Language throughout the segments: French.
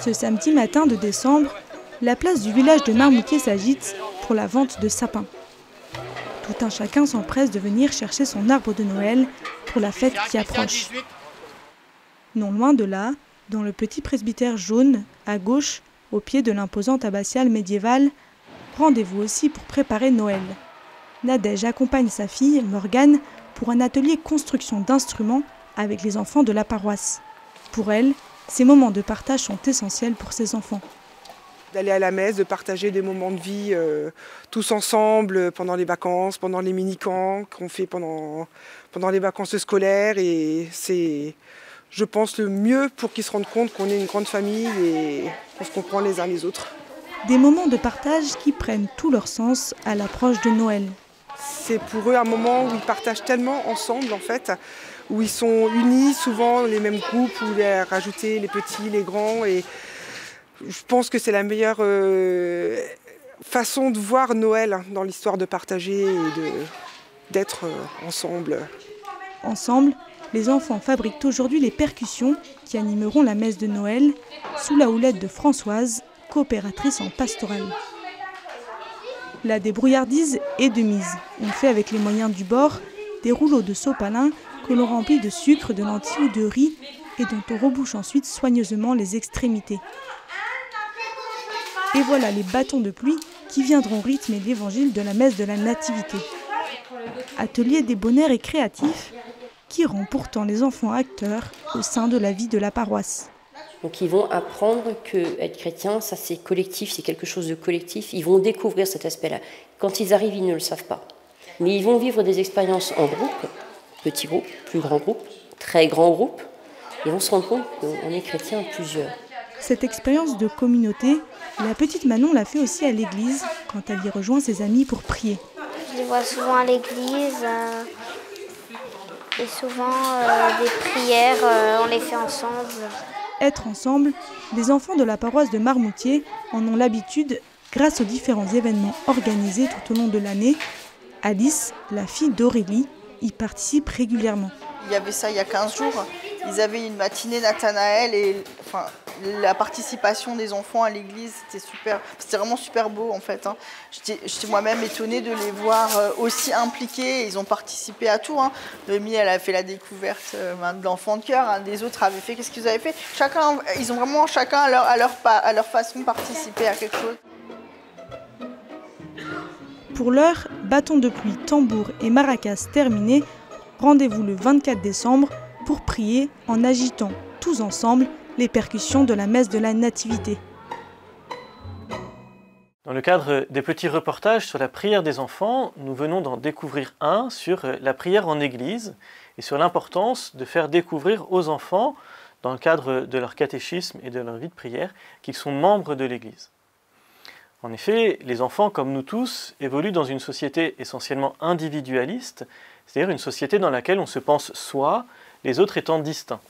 Ce samedi matin de décembre, la place du village de Marmoutier s'agite pour la vente de sapins. Tout un chacun s'empresse de venir chercher son arbre de Noël pour la fête qui approche. Non loin de là, dans le petit presbytère jaune, à gauche, au pied de l'imposante abbatiale médiévale, rendez-vous aussi pour préparer Noël. Nadège accompagne sa fille, Morgane, pour un atelier construction d'instruments avec les enfants de la paroisse. Pour elle, ces moments de partage sont essentiels pour ses enfants. D'aller à la messe, de partager des moments de vie tous ensemble pendant les vacances, pendant les mini-camps qu'on fait pendant les vacances scolaires. Et c'est, je pense, le mieux pour qu'ils se rendent compte qu'on est une grande famille et qu'on se comprend les uns les autres. Des moments de partage qui prennent tout leur sens à l'approche de Noël. C'est pour eux un moment où ils partagent tellement ensemble en fait, où ils sont unis, souvent les mêmes groupes, où les rajouter les petits, les grands. Et je pense que c'est la meilleure façon de voir Noël dans l'histoire de partager et d'être ensemble. Ensemble, les enfants fabriquent aujourd'hui les percussions qui animeront la messe de Noël sous la houlette de Françoise, coopératrice en pastorale. La débrouillardise est de mise. On fait avec les moyens du bord des rouleaux de sopalin que l'on remplit de sucre, de lentilles ou de riz et dont on rebouche ensuite soigneusement les extrémités. Et voilà les bâtons de pluie qui viendront rythmer l'évangile de la messe de la Nativité. Atelier débonnaire et créatif qui rend pourtant les enfants acteurs au sein de la vie de la paroisse. Donc ils vont apprendre qu'être chrétien, ça c'est collectif, c'est quelque chose de collectif. Ils vont découvrir cet aspect-là. Quand ils arrivent, ils ne le savent pas. Mais ils vont vivre des expériences en groupe, petits groupes, plus grands groupes, très grands groupes. Ils vont se rendre compte qu'on est chrétien à plusieurs. Cette expérience de communauté, la petite Manon l'a fait aussi à l'église quand elle y rejoint ses amis pour prier. Je les vois souvent à l'église et souvent des prières, on les fait ensemble. Être ensemble, les enfants de la paroisse de Marmoutier en ont l'habitude grâce aux différents événements organisés tout au long de l'année. Alice, la fille d'Aurélie, y participe régulièrement. Il y avait ça il y a 15 jours. Ils avaient une matinée Nathanaël et la participation des enfants à l'église, c'était super. C'était vraiment super beau en fait. J'étais moi-même étonnée de les voir aussi impliqués. Ils ont participé à tout. Noémie, elle a fait la découverte de l'enfant de cœur. Un des autres avait fait. Qu'est-ce qu'ils avaient fait? Ils ont vraiment chacun à leur façon participé à quelque chose. Pour l'heure, bâton de pluie, tambour et maracas terminés, rendez-vous le 24 décembre pour prier en agitant tous ensemble les percussions de la messe de la Nativité. Dans le cadre des petits reportages sur la prière des enfants, nous venons d'en découvrir un sur la prière en église et sur l'importance de faire découvrir aux enfants, dans le cadre de leur catéchisme et de leur vie de prière, qu'ils sont membres de l'église. En effet, les enfants, comme nous tous, évoluent dans une société essentiellement individualiste, c'est-à-dire une société dans laquelle on se pense soi, les autres étant distincts.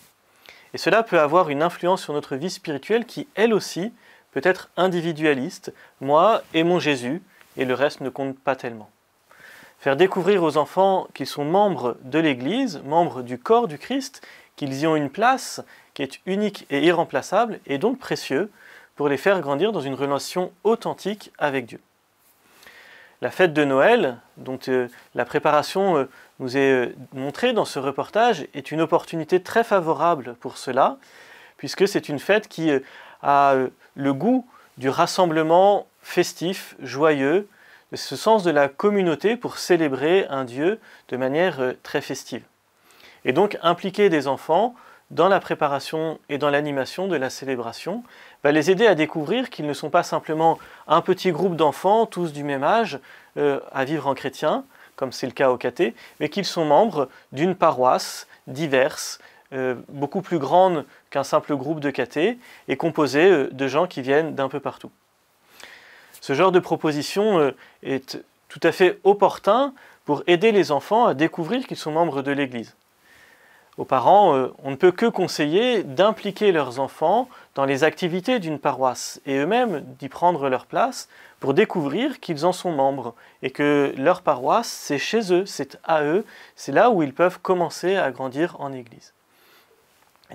Et cela peut avoir une influence sur notre vie spirituelle qui, elle aussi, peut être individualiste, moi et mon Jésus, et le reste ne compte pas tellement. Faire découvrir aux enfants qu'ils sont membres de l'Église, membres du corps du Christ, qu'ils y ont une place qui est unique et irremplaçable, et donc précieux, pour les faire grandir dans une relation authentique avec Dieu. La fête de Noël, dont la préparation nous est montrée dans ce reportage, est une opportunité très favorable pour cela, puisque c'est une fête qui a le goût du rassemblement festif, joyeux, de ce sens de la communauté pour célébrer un Dieu de manière très festive. Et donc impliquer des enfants dans la préparation et dans l'animation de la célébration va les aider à découvrir qu'ils ne sont pas simplement un petit groupe d'enfants, tous du même âge, à vivre en chrétien, comme c'est le cas au caté, mais qu'ils sont membres d'une paroisse diverse, beaucoup plus grande qu'un simple groupe de caté, et composée de gens qui viennent d'un peu partout. Ce genre de proposition est tout à fait opportun pour aider les enfants à découvrir qu'ils sont membres de l'Église. Aux parents, on ne peut que conseiller d'impliquer leurs enfants dans les activités d'une paroisse et eux-mêmes d'y prendre leur place pour découvrir qu'ils en sont membres et que leur paroisse, c'est chez eux, c'est à eux, c'est là où ils peuvent commencer à grandir en Église.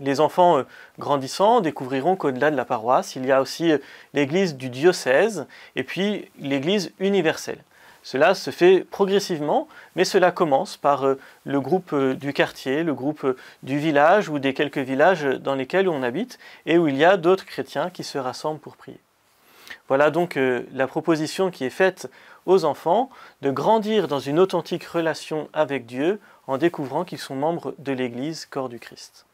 Les enfants grandissant découvriront qu'au-delà de la paroisse, il y a aussi l'église du diocèse et puis l'église universelle. Cela se fait progressivement, mais cela commence par le groupe du quartier, le groupe du village ou des quelques villages dans lesquels on habite et où il y a d'autres chrétiens qui se rassemblent pour prier. Voilà donc la proposition qui est faite aux enfants de grandir dans une authentique relation avec Dieu en découvrant qu'ils sont membres de l'Église, corps du Christ.